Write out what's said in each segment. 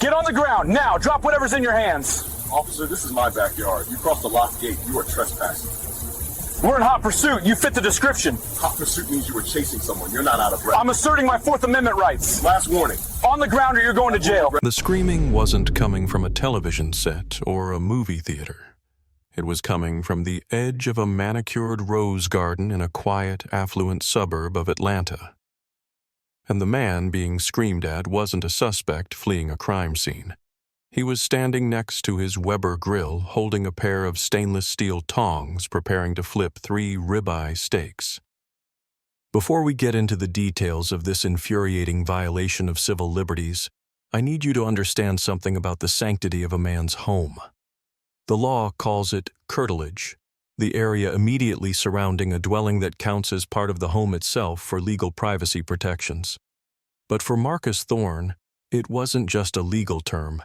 Get on the ground, now! Drop whatever's in your hands! Officer, this is my backyard. You crossed the locked gate. You are trespassing. We're in hot pursuit. You fit the description. Hot pursuit means you were chasing someone. You're not out of breath. I'm asserting my Fourth Amendment rights. Last warning. On the ground or you're going to jail. The screaming wasn't coming from a television set or a movie theater. It was coming from the edge of a manicured rose garden in a quiet, affluent suburb of Atlanta. And the man being screamed at wasn't a suspect fleeing a crime scene. He was standing next to his Weber grill, holding a pair of stainless steel tongs, preparing to flip 3 ribeye steaks. Before we get into the details of this infuriating violation of civil liberties, I need you to understand something about the sanctity of a man's home. The law calls it curtilage, the area immediately surrounding a dwelling that counts as part of the home itself for legal privacy protections. But for Marcus Thorne, it wasn't just a legal term.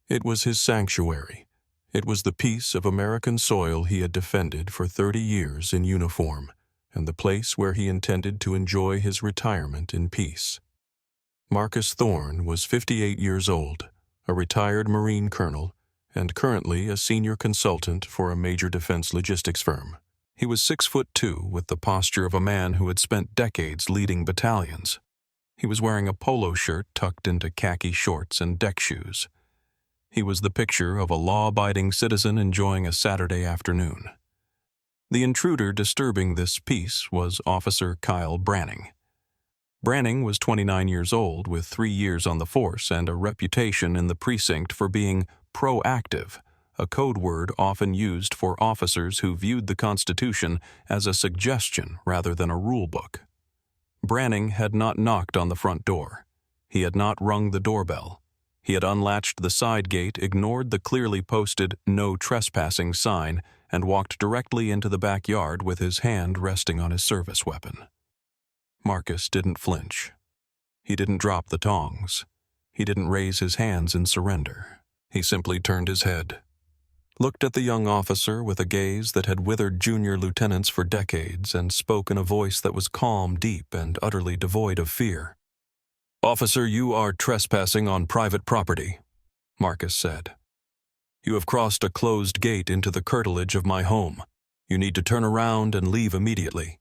It was his sanctuary. It was the piece of American soil he had defended for 30 years in uniform, and the place where he intended to enjoy his retirement in peace. Marcus Thorne was 58 years old, a retired Marine colonel, and currently a senior consultant for a major defense logistics firm. He was 6'2", with the posture of a man who had spent decades leading battalions. He was wearing a polo shirt tucked into khaki shorts and deck shoes. He was the picture of a law-abiding citizen enjoying a Saturday afternoon. The intruder disturbing this peace was Officer Kyle Branning. Branning was 29 years old with 3 years on the force and a reputation in the precinct for being proactive, a code word often used for officers who viewed the Constitution as a suggestion rather than a rule book. Branning had not knocked on the front door. He had not rung the doorbell. He had unlatched the side gate, ignored the clearly posted "No Trespassing" sign, and walked directly into the backyard with his hand resting on his service weapon. Marcus didn't flinch. He didn't drop the tongs. He didn't raise his hands in surrender. He simply turned his head, looked at the young officer with a gaze that had withered junior lieutenants for decades, and spoke in a voice that was calm, deep, and utterly devoid of fear. "Officer, you are trespassing on private property," Marcus said. "You have crossed a closed gate into the curtilage of my home. You need to turn around and leave immediately."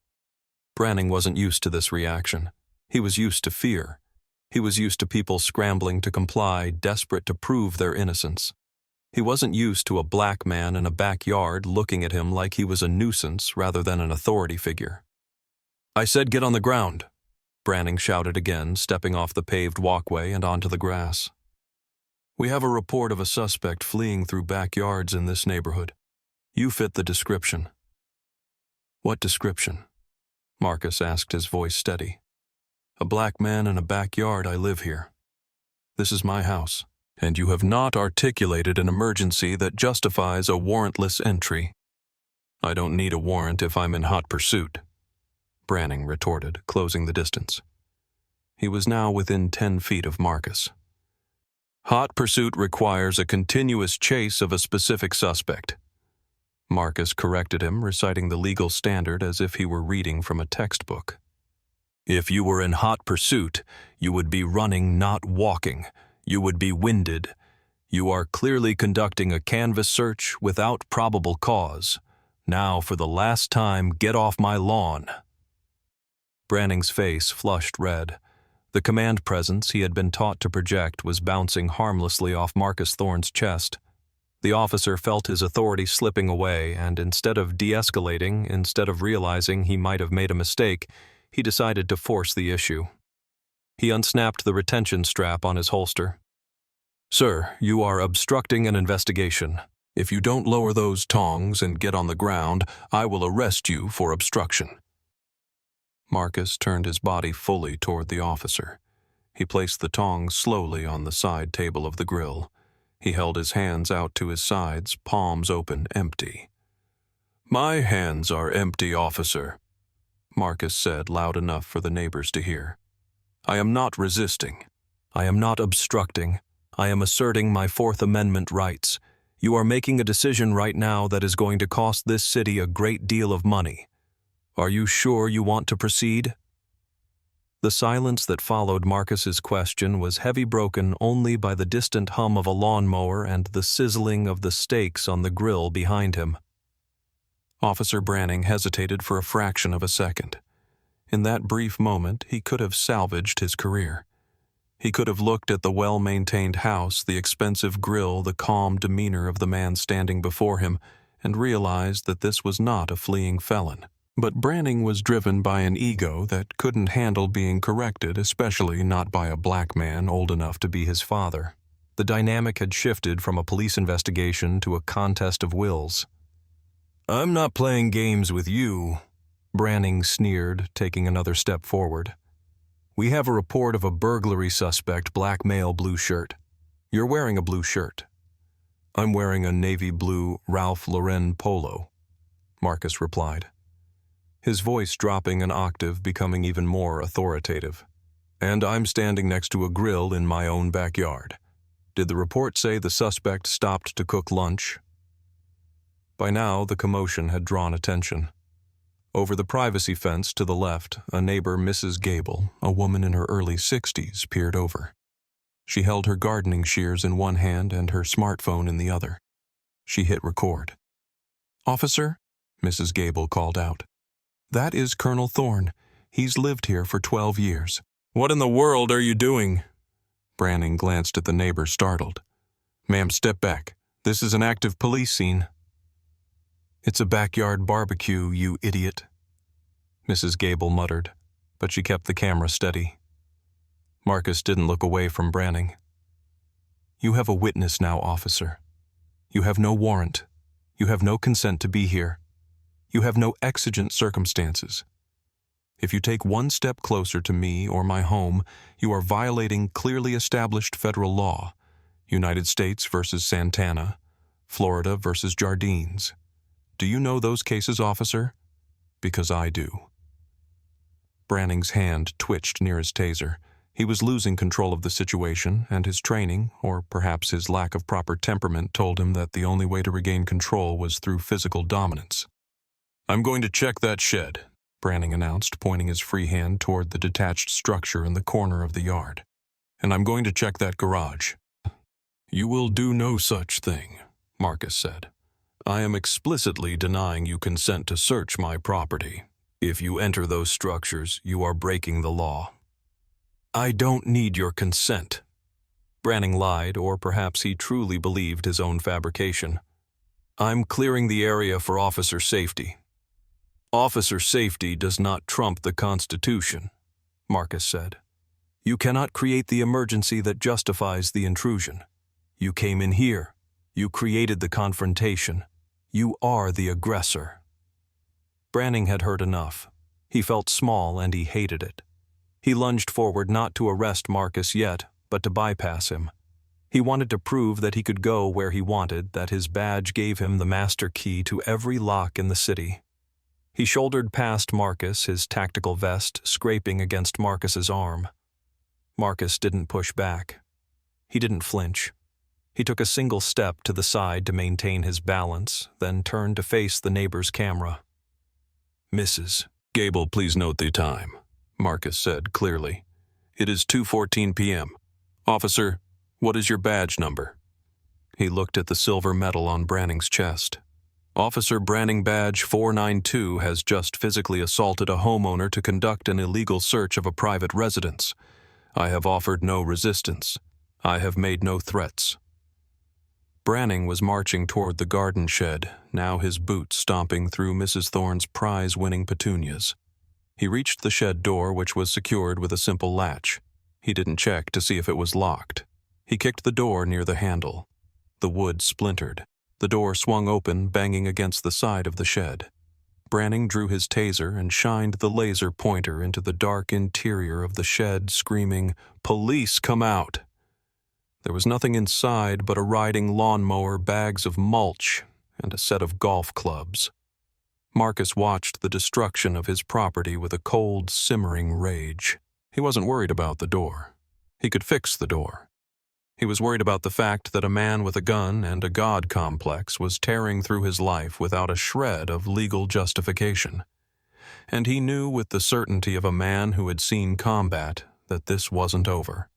Branning wasn't used to this reaction. He was used to fear. He was used to people scrambling to comply, desperate to prove their innocence. He wasn't used to a black man in a backyard looking at him like he was a nuisance rather than an authority figure. "I said get on the ground," Branning shouted again, stepping off the paved walkway and onto the grass. "We have a report of a suspect fleeing through backyards in this neighborhood. You fit the description." "What description?" Marcus asked, his voice steady. "A black man in a backyard. I live here. This is my house, and you have not articulated an emergency that justifies a warrantless entry." "I don't need a warrant if I'm in hot pursuit," Branning retorted, closing the distance. He was now within 10 feet of Marcus. "Hot pursuit requires a continuous chase of a specific suspect." Marcus corrected him, reciting the legal standard as if he were reading from a textbook. "If you were in hot pursuit, you would be running, not walking. You would be winded. You are clearly conducting a canvas search without probable cause. Now, for the last time, get off my lawn." Branning's face flushed red. The command presence he had been taught to project was bouncing harmlessly off Marcus Thorne's chest. The officer felt his authority slipping away, and instead of de-escalating, instead of realizing he might have made a mistake, he decided to force the issue. He unsnapped the retention strap on his holster. "Sir, you are obstructing an investigation. If you don't lower those tongs and get on the ground, I will arrest you for obstruction." Marcus turned his body fully toward the officer. He placed the tongs slowly on the side table of the grill. He held his hands out to his sides, palms open, empty. "My hands are empty, officer," Marcus said loud enough for the neighbors to hear. "I am not resisting. I am not obstructing. I am asserting my Fourth Amendment rights. You are making a decision right now that is going to cost this city a great deal of money. Are you sure you want to proceed?" The silence that followed Marcus's question was heavy, broken only by the distant hum of a lawnmower and the sizzling of the steaks on the grill behind him. Officer Branning hesitated for a fraction of a second. In that brief moment, he could have salvaged his career. He could have looked at the well-maintained house, the expensive grill, the calm demeanor of the man standing before him, and realized that this was not a fleeing felon. But Branning was driven by an ego that couldn't handle being corrected, especially not by a black man old enough to be his father. The dynamic had shifted from a police investigation to a contest of wills. "I'm not playing games with you," Branning sneered, taking another step forward. "We have a report of a burglary suspect, black male, blue shirt. You're wearing a blue shirt." "I'm wearing a navy blue Ralph Lauren polo," Marcus replied, his voice dropping an octave, becoming even more authoritative. "And I'm standing next to a grill in my own backyard. Did the report say the suspect stopped to cook lunch?" By now, the commotion had drawn attention. Over the privacy fence to the left, a neighbor, Mrs. Gable, a woman in her early 60s, peered over. She held her gardening shears in one hand and her smartphone in the other. She hit record. "Officer," Mrs. Gable called out, "that is Colonel Thorne. He's lived here for 12 years. "What in the world are you doing?" Branning glanced at the neighbor, startled. "Ma'am, step back. This is an active police scene." "It's a backyard barbecue, you idiot," Mrs. Gable muttered, but she kept the camera steady. Marcus didn't look away from Branning. "You have a witness now, officer. You have no warrant. You have no consent to be here. You have no exigent circumstances. If you take one step closer to me or my home, you are violating clearly established federal law, United States versus Santana, Florida versus Jardines. Do you know those cases, officer? Because I do." Branning's hand twitched near his taser. He was losing control of the situation, and his training, or perhaps his lack of proper temperament, told him that the only way to regain control was through physical dominance. "I'm going to check that shed," Branning announced, pointing his free hand toward the detached structure in the corner of the yard. "And I'm going to check that garage." "You will do no such thing," Marcus said. "I am explicitly denying you consent to search my property. If you enter those structures, you are breaking the law." "I don't need your consent." Branning lied, or perhaps he truly believed his own fabrication. "I'm clearing the area for officer safety." "Officer safety does not trump the Constitution," Marcus said. "You cannot create the emergency that justifies the intrusion. You came in here. You created the confrontation. You are the aggressor." Branning had heard enough. He felt small and he hated it. He lunged forward not to arrest Marcus yet, but to bypass him. He wanted to prove that he could go where he wanted, that his badge gave him the master key to every lock in the city. He shouldered past Marcus, his tactical vest scraping against Marcus's arm. Marcus didn't push back. He didn't flinch. He took a single step to the side to maintain his balance, then turned to face the neighbor's camera. "Mrs. Gable, please note the time," Marcus said clearly. "It is 2:14 p.m. Officer, what is your badge number?" He looked at the silver medal on Branning's chest. "Officer Branning badge 492 has just physically assaulted a homeowner to conduct an illegal search of a private residence. I have offered no resistance. I have made no threats." Branning was marching toward the garden shed, now his boots stomping through Mrs. Thorne's prize-winning petunias. He reached the shed door, which was secured with a simple latch. He didn't check to see if it was locked. He kicked the door near the handle. The wood splintered. The door swung open, banging against the side of the shed. Branning drew his taser and shined the laser pointer into the dark interior of the shed, screaming, "Police, come out!" There was nothing inside but a riding lawnmower, bags of mulch, and a set of golf clubs. Marcus watched the destruction of his property with a cold, simmering rage. He wasn't worried about the door. He could fix the door. He was worried about the fact that a man with a gun and a God complex was tearing through his life without a shred of legal justification. and he knew with the certainty of a man who had seen combat that this wasn't over.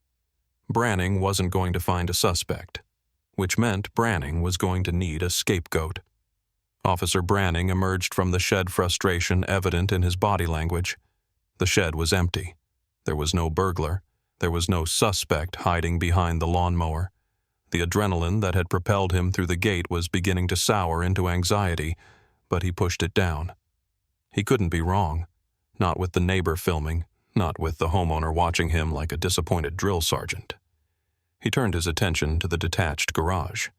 Branning wasn't going to find a suspect, which meant Branning was going to need a scapegoat. Officer Branning emerged from the shed, frustration evident in his body language. The shed was empty. There was no burglar. There was no suspect hiding behind the lawnmower. The adrenaline that had propelled him through the gate was beginning to sour into anxiety, but he pushed it down. He couldn't be wrong. Not with the neighbor filming, not with the homeowner watching him like a disappointed drill sergeant. He turned his attention to the detached garage.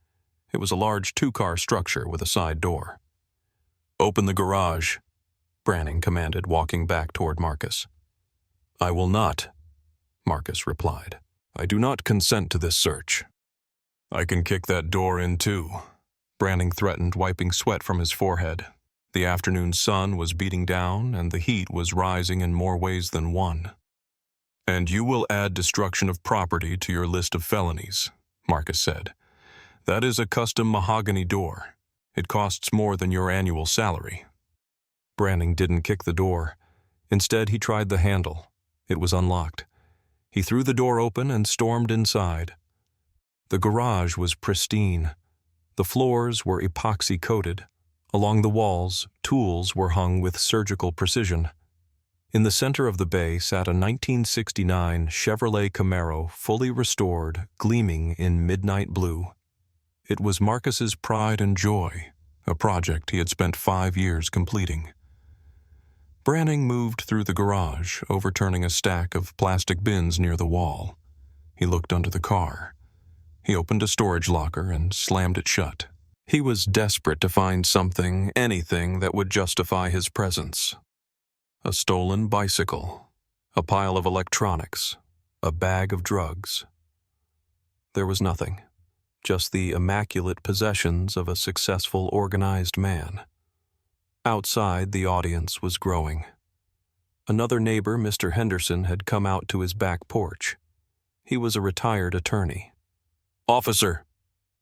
It was a large two-car structure with a side door. "Open the garage," Branning commanded, walking back toward Marcus. "I will not," Marcus replied. "I do not consent to this search." "I can kick that door in too," Branning threatened, wiping sweat from his forehead. The afternoon sun was beating down, and the heat was rising in more ways than one. "And you will add destruction of property to your list of felonies," Marcus said. "That is a custom mahogany door. It costs more than your annual salary." Branning didn't kick the door. Instead, he tried the handle. It was unlocked. He threw the door open and stormed inside. The garage was pristine. The floors were epoxy-coated. Along the walls, tools were hung with surgical precision. In the center of the bay sat a 1969 Chevrolet Camaro, fully restored, gleaming in midnight blue. It was Marcus's pride and joy, a project he had spent 5 years completing. Branning moved through the garage, overturning a stack of plastic bins near the wall. He looked under the car. He opened a storage locker and slammed it shut. He was desperate to find something, anything that would justify his presence. A stolen bicycle, a pile of electronics, a bag of drugs. There was nothing, just the immaculate possessions of a successful, organized man. Outside, the audience was growing. Another neighbor, Mr. Henderson, had come out to his back porch. He was a retired attorney. "Officer,"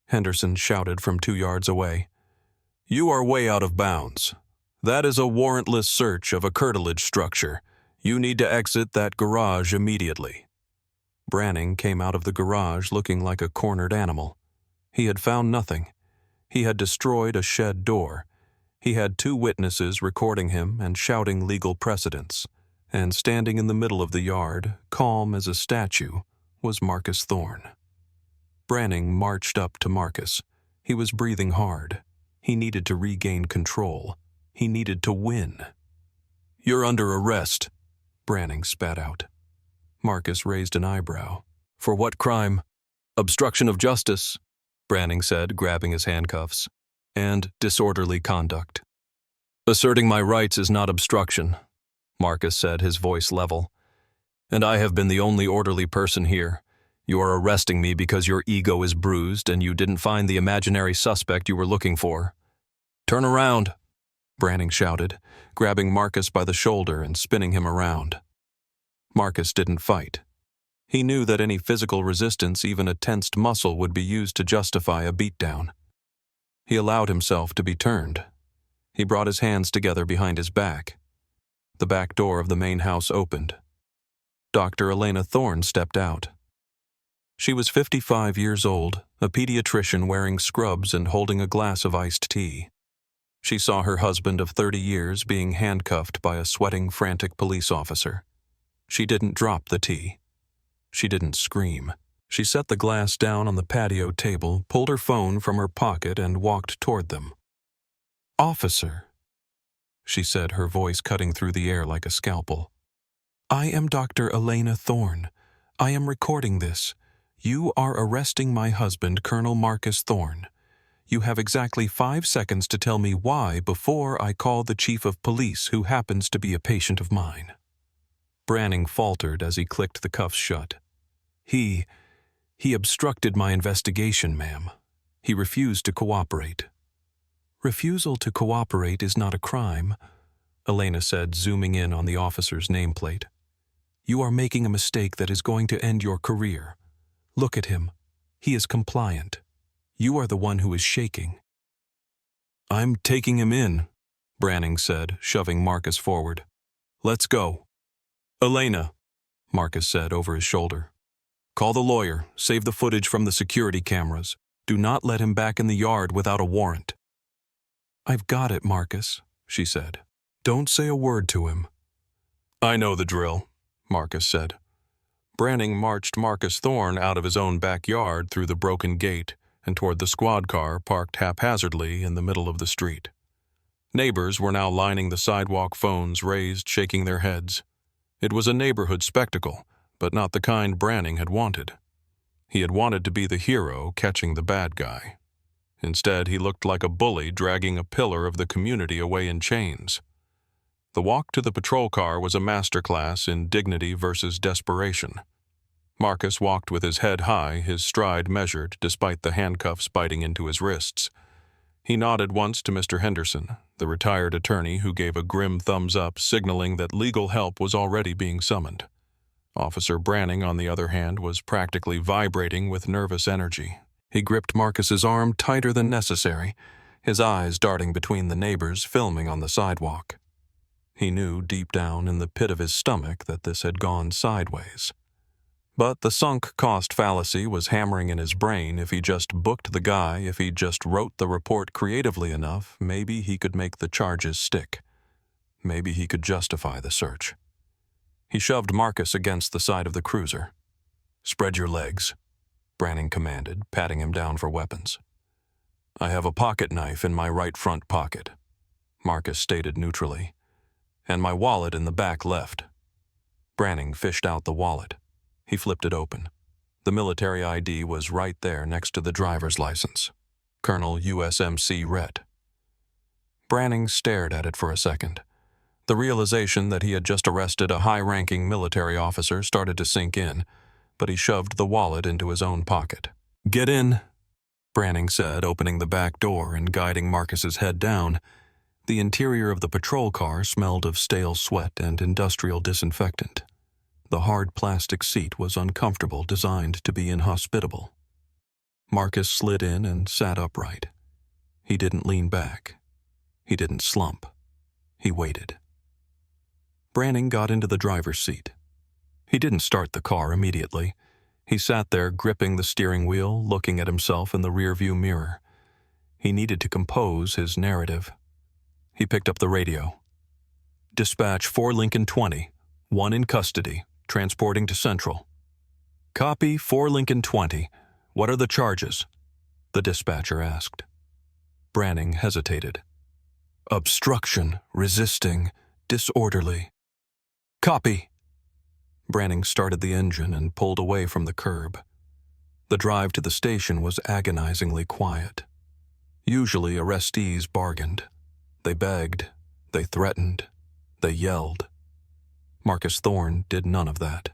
Henderson shouted from 2 yards away, "you are way out of bounds. That is a warrantless search of a curtilage structure. You need to exit that garage immediately." Branning came out of the garage looking like a cornered animal. He had found nothing. He had destroyed a shed door. He had 2 witnesses recording him and shouting legal precedents. And standing in the middle of the yard, calm as a statue, was Marcus Thorne. Branning marched up to Marcus. He was breathing hard. He needed to regain control. He needed to win. "You're under arrest," Branning spat out. Marcus raised an eyebrow. "For what crime?" "Obstruction of justice," Branning said, grabbing his handcuffs. "And disorderly conduct." "Asserting my rights is not obstruction," Marcus said, his voice level. "And I have been the only orderly person here. You are arresting me because your ego is bruised and you didn't find the imaginary suspect you were looking for." "Turn around," Branning shouted, grabbing Marcus by the shoulder and spinning him around. Marcus didn't fight. He knew that any physical resistance, even a tensed muscle, would be used to justify a beatdown. He allowed himself to be turned. He brought his hands together behind his back. The back door of the main house opened. Dr. Elena Thorne stepped out. She was 55 years old, a pediatrician wearing scrubs and holding a glass of iced tea. She saw her husband of 30 years being handcuffed by a sweating, frantic police officer. She didn't drop the tea. She didn't scream. She set the glass down on the patio table, pulled her phone from her pocket, and walked toward them. "Officer," she said, her voice cutting through the air like a scalpel. "I am Dr. Elena Thorne. I am recording this. You are arresting my husband, Colonel Marcus Thorne. You have exactly 5 seconds to tell me why before I call the chief of police, who happens to be a patient of mine." Branning faltered as he clicked the cuffs shut. He obstructed my investigation, ma'am. He refused to cooperate." "Refusal to cooperate is not a crime," Elena said, zooming in on the officer's nameplate. "You are making a mistake that is going to end your career. Look at him. He is compliant. You are the one who is shaking." "I'm taking him in," Branning said, shoving Marcus forward. Let's go. Elena, Marcus said over his shoulder. Call the lawyer, save the footage from the security cameras. Do not let him back in the yard without a warrant. I've got it, Marcus, she said. Don't say a word to him. I know the drill, Marcus said. Branning marched Marcus Thorne out of his own backyard through the broken gate and toward the squad car parked haphazardly in the middle of the street. Neighbors were now lining the sidewalk, phones raised, shaking their heads. It was a neighborhood spectacle, but not the kind Branning had wanted. He had wanted to be the hero catching the bad guy. Instead, he looked like a bully dragging a pillar of the community away in chains. The walk to the patrol car was a masterclass in dignity versus desperation. Marcus walked with his head high, his stride measured despite the handcuffs biting into his wrists. He nodded once to Mr. Henderson, the retired attorney who gave a grim thumbs up, signaling that legal help was already being summoned. Officer Branning, on the other hand, was practically vibrating with nervous energy. He gripped Marcus's arm tighter than necessary, his eyes darting between the neighbors filming on the sidewalk. He knew deep down in the pit of his stomach that this had gone sideways. But the sunk cost fallacy was hammering in his brain. If he just booked the guy, if he just wrote the report creatively enough, maybe he could make the charges stick. Maybe he could justify the search. He shoved Marcus against the side of the cruiser. Spread your legs, Branning commanded, patting him down for weapons. I have a pocket knife in my right front pocket, Marcus stated neutrally, and my wallet in the back left. Branning fished out the wallet. He flipped it open. The military ID was right there next to the driver's license. Colonel USMC Rhett. Branning stared at it for a second. The realization that he had just arrested a high-ranking military officer started to sink in, but he shoved the wallet into his own pocket. Get in, Branning said, opening the back door and guiding Marcus's head down. The interior of the patrol car smelled of stale sweat and industrial disinfectant. The hard plastic seat was uncomfortable, designed to be inhospitable. Marcus slid in and sat upright. He didn't lean back. He didn't slump. He waited. Branning got into the driver's seat. He didn't start the car immediately. He sat there gripping the steering wheel, looking at himself in the rearview mirror. He needed to compose his narrative. He picked up the radio. Dispatch 4 Lincoln 20, 1 in custody, transporting to Central. Copy 4 Lincoln 20. What are the charges? The dispatcher asked. Branning hesitated. Obstruction, resisting, disorderly. Copy. Branning started the engine and pulled away from the curb. The drive to the station was agonizingly quiet. Usually arrestees bargained. They begged. They threatened. They yelled. Marcus Thorne did none of that.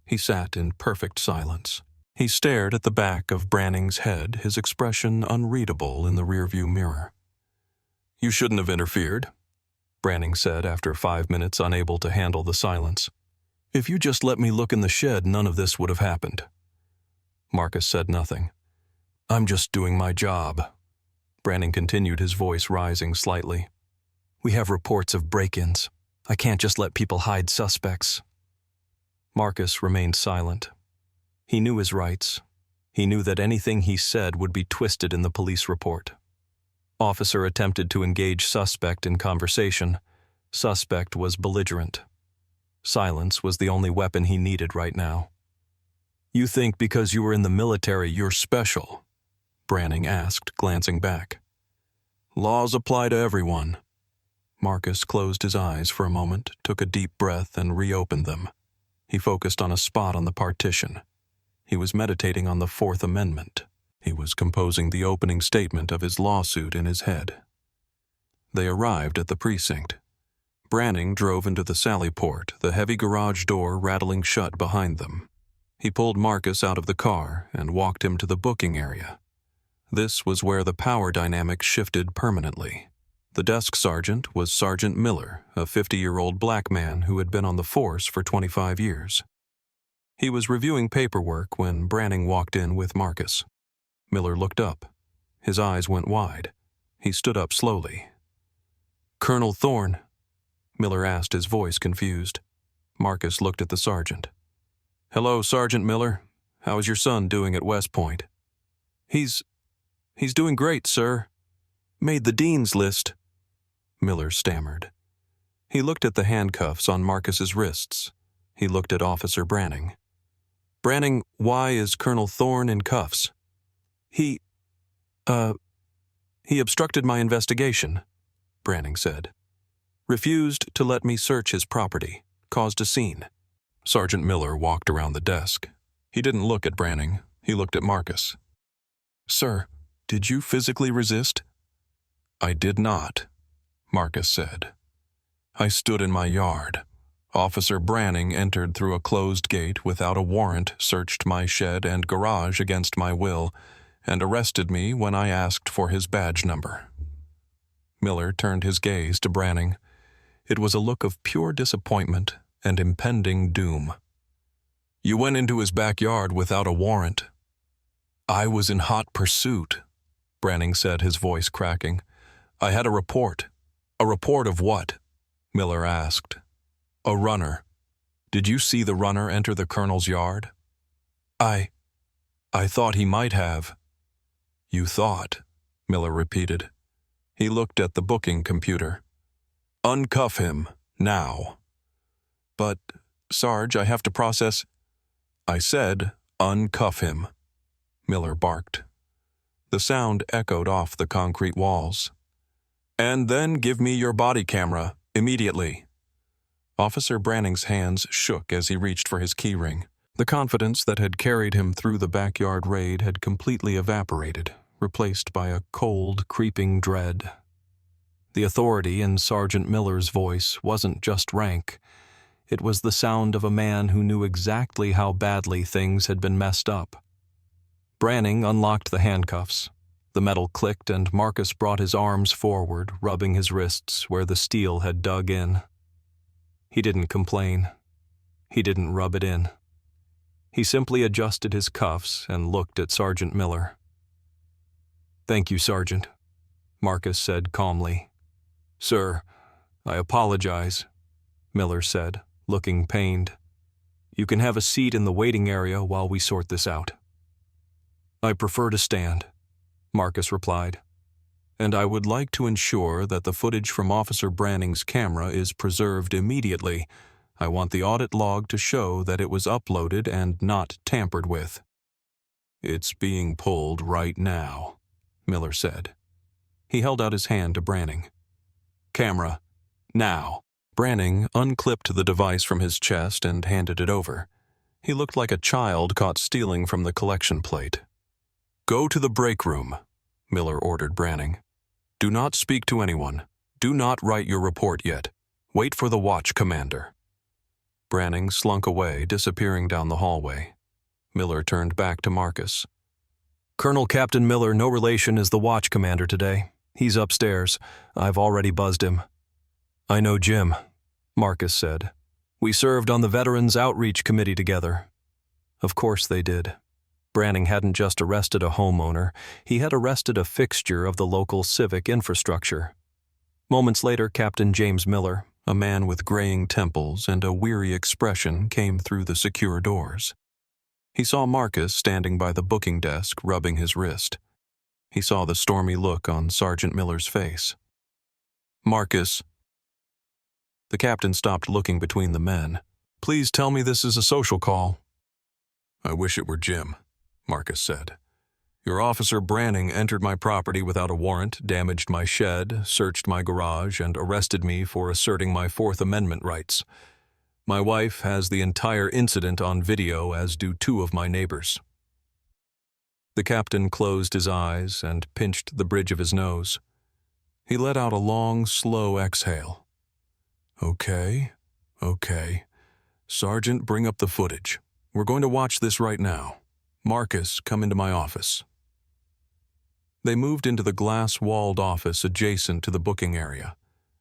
He sat in perfect silence. He stared at the back of Branning's head, his expression unreadable in the rearview mirror. You shouldn't have interfered, Branning said after 5 minutes, unable to handle the silence. If you just let me look in the shed, none of this would have happened. Marcus said nothing. I'm just doing my job. Branning continued, his voice rising slightly. We have reports of break-ins. I can't just let people hide suspects. Marcus remained silent. He knew his rights. He knew that anything he said would be twisted in the police report. Officer attempted to engage suspect in conversation. Suspect was belligerent. Silence was the only weapon he needed right now. You think because you were in the military you're special? Branning asked, glancing back. Laws apply to everyone. Marcus closed his eyes for a moment, took a deep breath, and reopened them. He focused on a spot on the partition. He was meditating on the Fourth Amendment. He was composing the opening statement of his lawsuit in his head. They arrived at the precinct. Branning drove into the sally port, the heavy garage door rattling shut behind them. He pulled Marcus out of the car and walked him to the booking area. This was where the power dynamic shifted permanently. The desk sergeant was Sergeant Miller, a 50-year-old black man who had been on the force for 25 years. He was reviewing paperwork when Branning walked in with Marcus. Miller looked up. His eyes went wide. He stood up slowly. Colonel Thorne. Miller asked, his voice confused. Marcus looked at the sergeant. "Hello, Sergeant Miller. How is your son doing at West Point?" He's doing great, sir. Made the dean's list," Miller stammered. He looked at the handcuffs on Marcus's wrists. He looked at Officer Branning. "Branning, why is Colonel Thorne in cuffs?" He obstructed my investigation," Branning said. "Refused to let me search his property. Caused a scene." Sergeant Miller walked around the desk. He didn't look at Branning. He looked at Marcus. "Sir, did you physically resist?" "I did not," Marcus said. "I stood in my yard. Officer Branning entered through a closed gate without a warrant, searched my shed and garage against my will, and arrested me when I asked for his badge number." Miller turned his gaze to Branning. It was a look of pure disappointment and impending doom. "You went into his backyard without a warrant." "I was in hot pursuit," Branning said, his voice cracking. "I had a report." "A report of what?" Miller asked. "A runner. Did you see the runner enter the colonel's yard?" I thought he might have." "You thought," Miller repeated. He looked at the booking computer. "Uncuff him, now." "But, Sarge, I have to process—" "I said, uncuff him," Miller barked. The sound echoed off the concrete walls. "And then give me your body camera, immediately." Officer Branning's hands shook as he reached for his keyring. The confidence that had carried him through the backyard raid had completely evaporated, replaced by a cold, creeping dread. The authority in Sergeant Miller's voice wasn't just rank. It was the sound of a man who knew exactly how badly things had been messed up. Branning unlocked the handcuffs. The metal clicked and Marcus brought his arms forward, rubbing his wrists where the steel had dug in. He didn't complain. He didn't rub it in. He simply adjusted his cuffs and looked at Sergeant Miller. "Thank you, Sergeant," Marcus said calmly. "Sir, I apologize," Miller said, looking pained. "You can have a seat in the waiting area while we sort this out." "I prefer to stand," Marcus replied. "And I would like to ensure that the footage from Officer Branning's camera is preserved immediately. I want the audit log to show that it was uploaded and not tampered with." "It's being pulled right now," Miller said. He held out his hand to Branning. "Camera, now." Branning unclipped the device from his chest and handed it over. He looked like a child caught stealing from the collection plate. "Go to the break room," Miller ordered Branning. "Do not speak to anyone. Do not write your report yet. Wait for the watch commander." Branning slunk away, disappearing down the hallway. Miller turned back to Marcus. "Colonel Captain Miller, no relation, is the watch commander today. He's upstairs. I've already buzzed him." "I know Jim," Marcus said. "We served on the Veterans Outreach Committee together." Of course they did. Branning hadn't just arrested a homeowner, he had arrested a fixture of the local civic infrastructure. Moments later, Captain James Miller, a man with graying temples and a weary expression, came through the secure doors. He saw Marcus standing by the booking desk, rubbing his wrist. He saw the stormy look on Sergeant Miller's face. "Marcus." The captain stopped looking between the men. "Please tell me this is a social call." "I wish it were Jim," Marcus said. "Your Officer Branning entered my property without a warrant, damaged my shed, searched my garage, and arrested me for asserting my Fourth Amendment rights. My wife has the entire incident on video, as do two of my neighbors." The captain closed his eyes and pinched the bridge of his nose. He let out a long, slow exhale. Okay. Sergeant, bring up the footage. We're going to watch this right now. Marcus, come into my office." They moved into the glass-walled office adjacent to the booking area.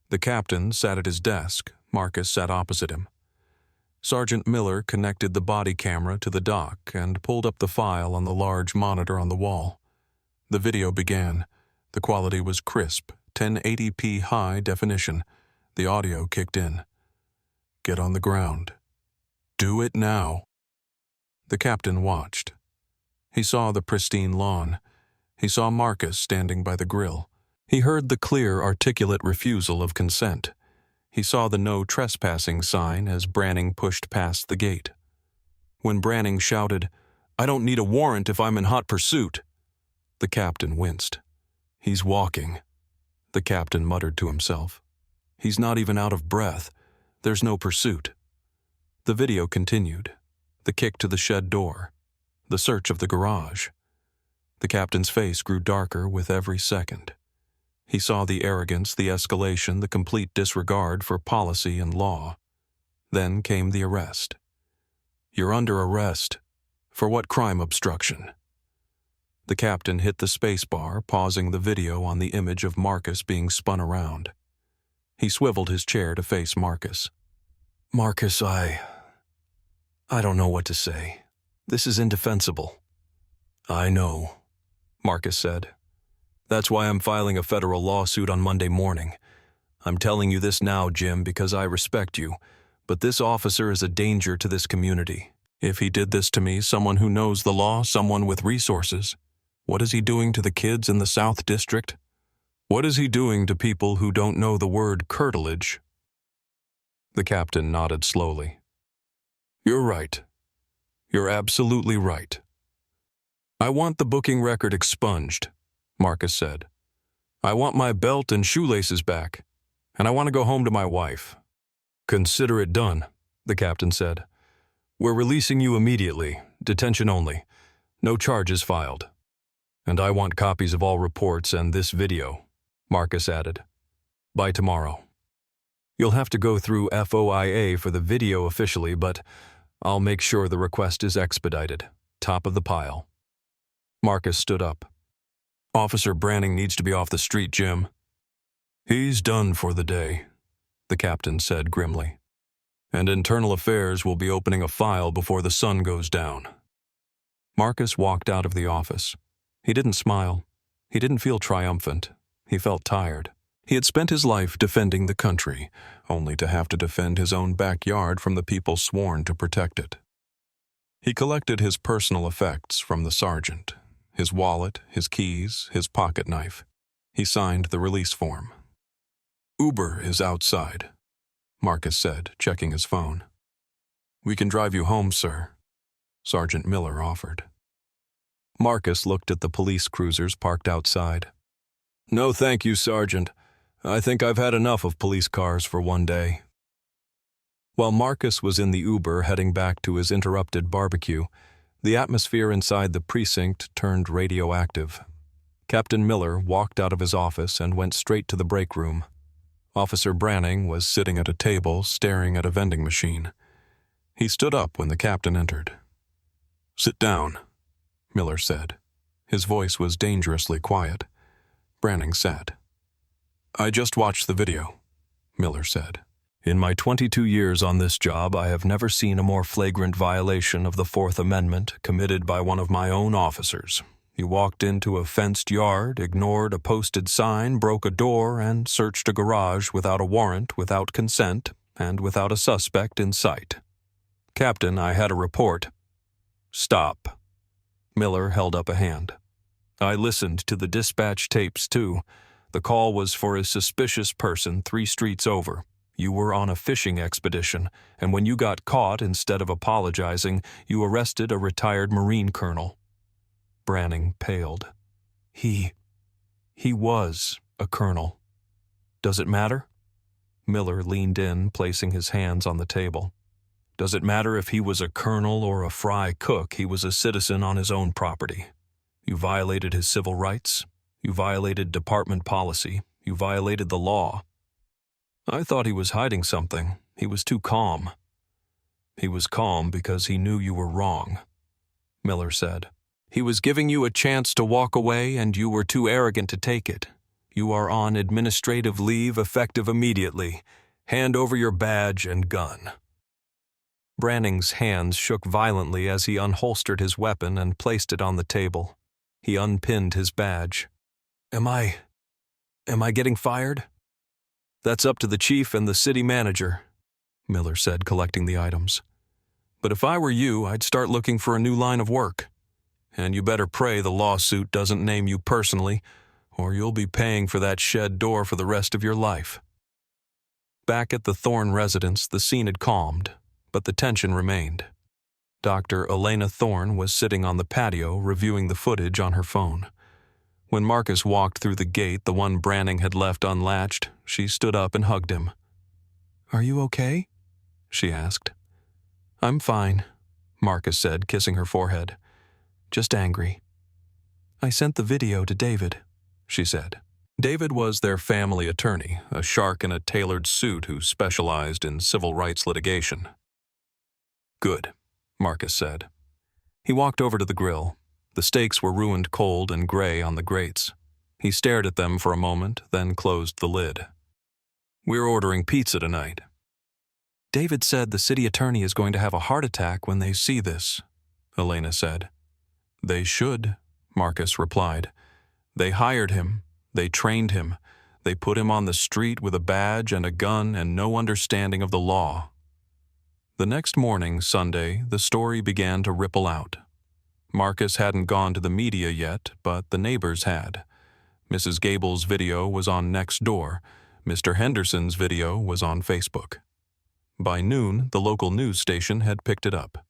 The captain sat at his desk. Marcus sat opposite him. Sergeant Miller connected the body camera to the dock and pulled up the file on the large monitor on the wall. The video began. The quality was crisp, 1080p high definition. The audio kicked in. Get on the ground. Do it now. The captain watched. He saw the pristine lawn. He saw Marcus standing by the grill. He heard the clear, articulate refusal of consent. He saw the no trespassing sign as Branning pushed past the gate. When Branning shouted, "I don't need a warrant if I'm in hot pursuit," the captain winced. "He's walking," the captain muttered to himself. "He's not even out of breath. There's no pursuit." The video continued. The kick to the shed door. The search of the garage. The captain's face grew darker with every second. He saw the arrogance, the escalation, the complete disregard for policy and law. Then came the arrest. "You're under arrest. For what crime obstruction?" The captain hit the space bar, pausing the video on the image of Marcus being spun around. He swiveled his chair to face Marcus. "Marcus, I don't know what to say. This is indefensible." "I know," Marcus said. "That's why I'm filing a federal lawsuit on Monday morning. I'm telling you this now, Jim, because I respect you, but this officer is a danger to this community. If he did this to me, someone who knows the law, someone with resources, what is he doing to the kids in the South District? What is he doing to people who don't know the word curtilage?" The captain nodded slowly. "You're right. You're absolutely right." "I want the booking record expunged," Marcus said. "I want my belt and shoelaces back, and I want to go home to my wife." "Consider it done," the captain said. "We're releasing you immediately, detention only. No charges filed. And I want copies of all reports and this video," Marcus added. "By tomorrow. You'll have to go through FOIA for the video officially, but I'll make sure the request is expedited. Top of the pile." Marcus stood up. "Officer Branning needs to be off the street, Jim." "He's done for the day," the captain said grimly. "And Internal Affairs will be opening a file before the sun goes down." Marcus walked out of the office. He didn't smile. He didn't feel triumphant. He felt tired. He had spent his life defending the country, only to have to defend his own backyard from the people sworn to protect it. He collected his personal effects from the sergeant, his wallet, his keys, his pocket knife. He signed the release form. "Uber is outside," Marcus said, checking his phone. "We can drive you home, sir," Sergeant Miller offered. Marcus looked at the police cruisers parked outside. "No, thank you, Sergeant. I think I've had enough of police cars for one day." While Marcus was in the Uber heading back to his interrupted barbecue, the atmosphere inside the precinct turned radioactive. Captain Miller walked out of his office and went straight to the break room. Officer Branning was sitting at a table staring at a vending machine. He stood up when the captain entered. "Sit down," Miller said. His voice was dangerously quiet. Branning sat. "I just watched the video," Miller said. "In my 22 years on this job, I have never seen a more flagrant violation of the Fourth Amendment committed by one of my own officers. You walked into a fenced yard, ignored a posted sign, broke a door, and searched a garage without a warrant, without consent, and without a suspect in sight. Captain, I had a report." "Stop." Miller held up a hand. "I listened to the dispatch tapes, too. The call was for a suspicious person 3 streets over. You were on a fishing expedition, and when you got caught, instead of apologizing, you arrested a retired Marine colonel." Branning paled. He was a colonel. "Does it matter?" Miller leaned in, placing his hands on the table. "Does it matter if he was a colonel or a fry cook? He was a citizen on his own property. You violated his civil rights. You violated department policy. You violated the law. I thought he was hiding something. He was too calm." "He was calm because he knew you were wrong," Miller said. "He was giving you a chance to walk away, and you were too arrogant to take it. You are on administrative leave effective immediately. Hand over your badge and gun." Branning's hands shook violently as he unholstered his weapon and placed it on the table. He unpinned his badge. Am I getting fired?" That's up to the chief and the city manager, Miller said, collecting the items. But if I were you, I'd start looking for a new line of work. And you better pray the lawsuit doesn't name you personally, or you'll be paying for that shed door for the rest of your life. Back at the Thorne residence, the scene had calmed, but the tension remained. Dr. Elena Thorne was sitting on the patio reviewing the footage on her phone. When Marcus walked through the gate, the one Branning had left unlatched, she stood up and hugged him. "Are you okay?" she asked. "I'm fine," Marcus said, kissing her forehead. "Just angry." "I sent the video to David," she said. David was their family attorney, a shark in a tailored suit who specialized in civil rights litigation. "Good," Marcus said. He walked over to the grill. The steaks were ruined cold and gray on the grates. He stared at them for a moment, then closed the lid. "We're ordering pizza tonight." "David said the city attorney is going to have a heart attack when they see this," Elena said. "They should," Marcus replied. "They hired him. They trained him. They put him on the street with a badge and a gun and no understanding of the law." The next morning, Sunday, the story began to ripple out. Marcus hadn't gone to the media yet, but the neighbors had. Mrs. Gable's video was on Nextdoor. Mr. Henderson's video was on Facebook. By noon, the local news station had picked it up.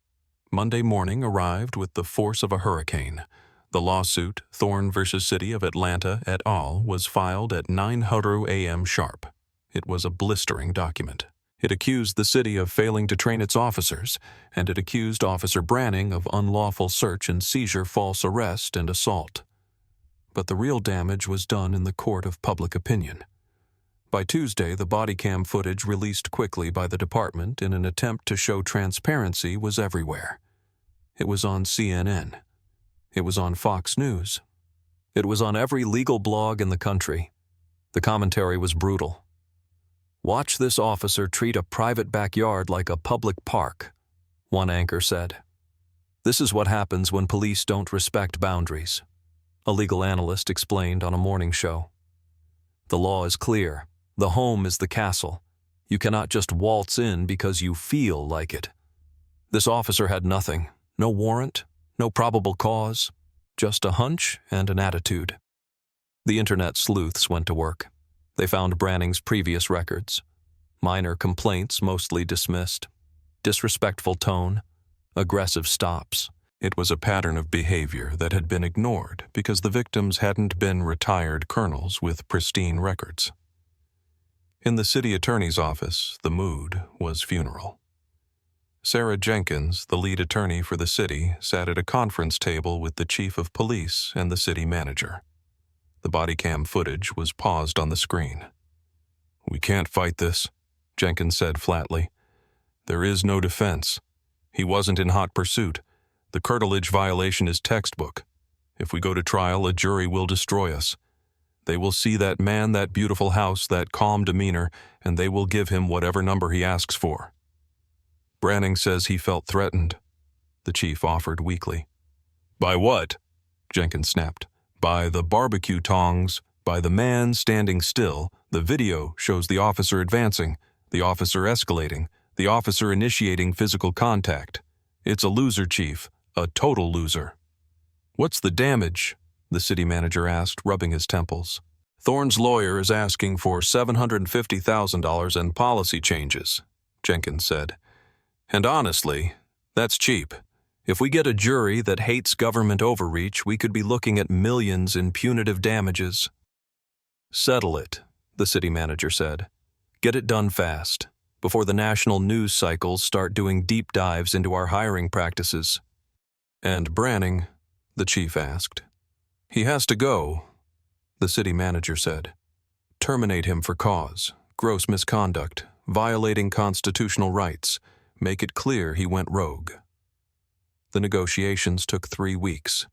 Monday morning arrived with the force of a hurricane. The lawsuit, Thorne v. City of Atlanta et al., was filed at 9:00 a.m. sharp. It was a blistering document. It accused the city of failing to train its officers, and it accused Officer Branning of unlawful search and seizure, false arrest, and assault. But the real damage was done in the court of public opinion. By Tuesday, the Bodycam footage released quickly by the department in an attempt to show transparency was everywhere. It was on CNN. It was on Fox News. It was on every legal blog in the country. The commentary was brutal. "Watch this officer treat a private backyard like a public park," one anchor said. "This is what happens when police don't respect boundaries," a legal analyst explained on a morning show. "The law is clear. The home is the castle. You cannot just waltz in because you feel like it." This officer had nothing. No warrant, no probable cause, just a hunch and an attitude. The internet sleuths went to work. They found Branning's previous records. Minor complaints mostly dismissed. Disrespectful tone. Aggressive stops. It was a pattern of behavior that had been ignored because the victims hadn't been retired colonels with pristine records. In the city attorney's office, the mood was funeral. Sarah Jenkins, the lead attorney for the city, sat at a conference table with the chief of police and the city manager. The Bodycam footage was paused on the screen. "We can't fight this," Jenkins said flatly. "There is no defense. He wasn't in hot pursuit. The curtilage violation is textbook. If we go to trial, a jury will destroy us. They will see that man, that beautiful house, that calm demeanor, and they will give him whatever number he asks for." Branning says he felt threatened, the chief offered weakly. "By what?" Jenkins snapped. "By the barbecue tongs, by the man standing still. The video shows the officer advancing, the officer escalating, the officer initiating physical contact. It's a loser, chief, a total loser." "What's the damage?" the city manager asked, rubbing his temples. "Thorne's lawyer is asking for $750,000 in policy changes," Jenkins said. "And honestly, that's cheap. If we get a jury that hates government overreach, we could be looking at millions in punitive damages." "Settle it," the city manager said. "Get it done fast, before the national news cycles start doing deep dives into our hiring practices." "And Branning?" the chief asked. "He has to go," the city manager said. "Terminate him for cause, gross misconduct, violating constitutional rights. Make it clear he went rogue." The negotiations took 3 weeks.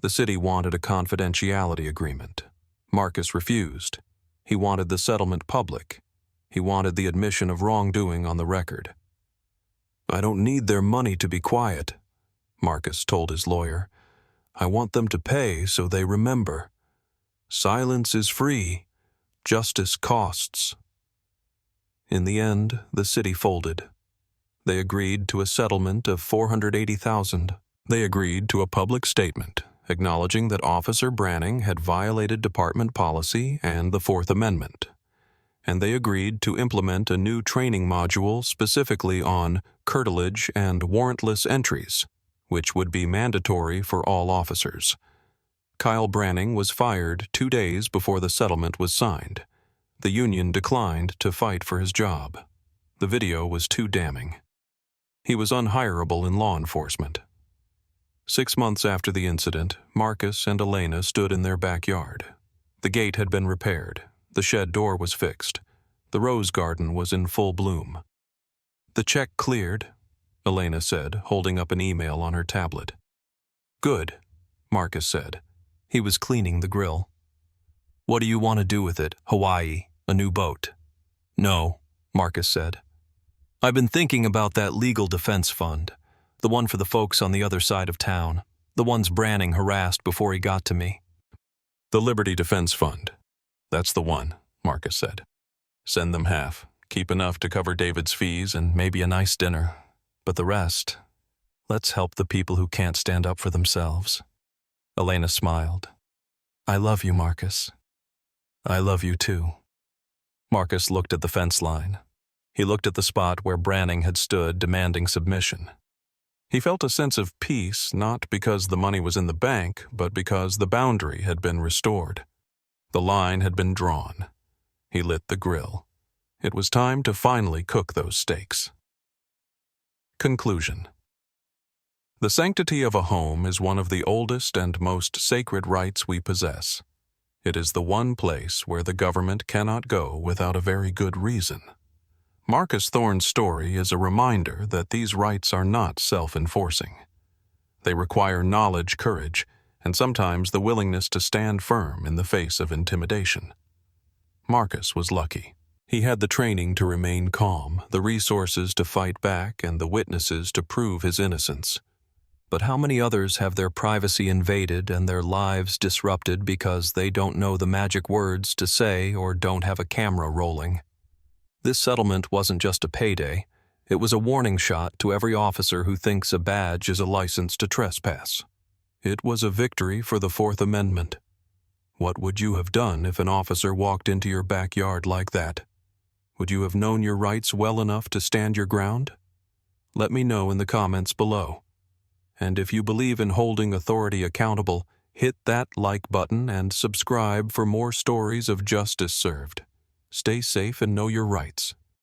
The city wanted a confidentiality agreement. Marcus refused. He wanted the settlement public. He wanted the admission of wrongdoing on the record. "I don't need their money to be quiet," Marcus told his lawyer. "I want them to pay so they remember. Silence is free. Justice costs." In the end, the city folded. They agreed to a settlement of $480,000. They agreed to a public statement acknowledging that Officer Branning had violated department policy and the Fourth Amendment. And they agreed to implement a new training module specifically on curtilage and warrantless entries, which would be mandatory for all officers. Kyle Branning was fired 2 days before the settlement was signed. The union declined to fight for his job. The video was too damning. He was unhireable in law enforcement. 6 months after the incident, Marcus and Elena stood in their backyard. The gate had been repaired. The shed door was fixed. The rose garden was in full bloom. "The check cleared," Elena said, holding up an email on her tablet. "Good," Marcus said. He was cleaning the grill. "What do you want to do with it, Hawaii, a new boat?" "No," Marcus said. "I've been thinking about that legal defense fund, the one for the folks on the other side of town, the ones Branning harassed before he got to me." "The Liberty Defense Fund. That's the one," Marcus said. "Send them half. Keep enough to cover David's fees and maybe a nice dinner. But the rest, let's help the people who can't stand up for themselves." Elena smiled. "I love you, Marcus." "I love you too." Marcus looked at the fence line. He looked at the spot where Branning had stood demanding submission. He felt a sense of peace not because the money was in the bank, but because the boundary had been restored. The line had been drawn. He lit the grill. It was time to finally cook those steaks. Conclusion. The sanctity of a home is one of the oldest and most sacred rights we possess. It is the one place where the government cannot go without a very good reason. Marcus Thorne's story is a reminder that these rights are not self-enforcing. They require knowledge, courage, and sometimes the willingness to stand firm in the face of intimidation. Marcus was lucky. He had the training to remain calm, the resources to fight back, and the witnesses to prove his innocence. But how many others have their privacy invaded and their lives disrupted because they don't know the magic words to say or don't have a camera rolling? This settlement wasn't just a payday. It was a warning shot to every officer who thinks a badge is a license to trespass. It was a victory for the Fourth Amendment. What would you have done if an officer walked into your backyard like that? Would you have known your rights well enough to stand your ground? Let me know in the comments below. And if you believe in holding authority accountable, hit that like button and subscribe for more stories of justice served. Stay safe and know your rights.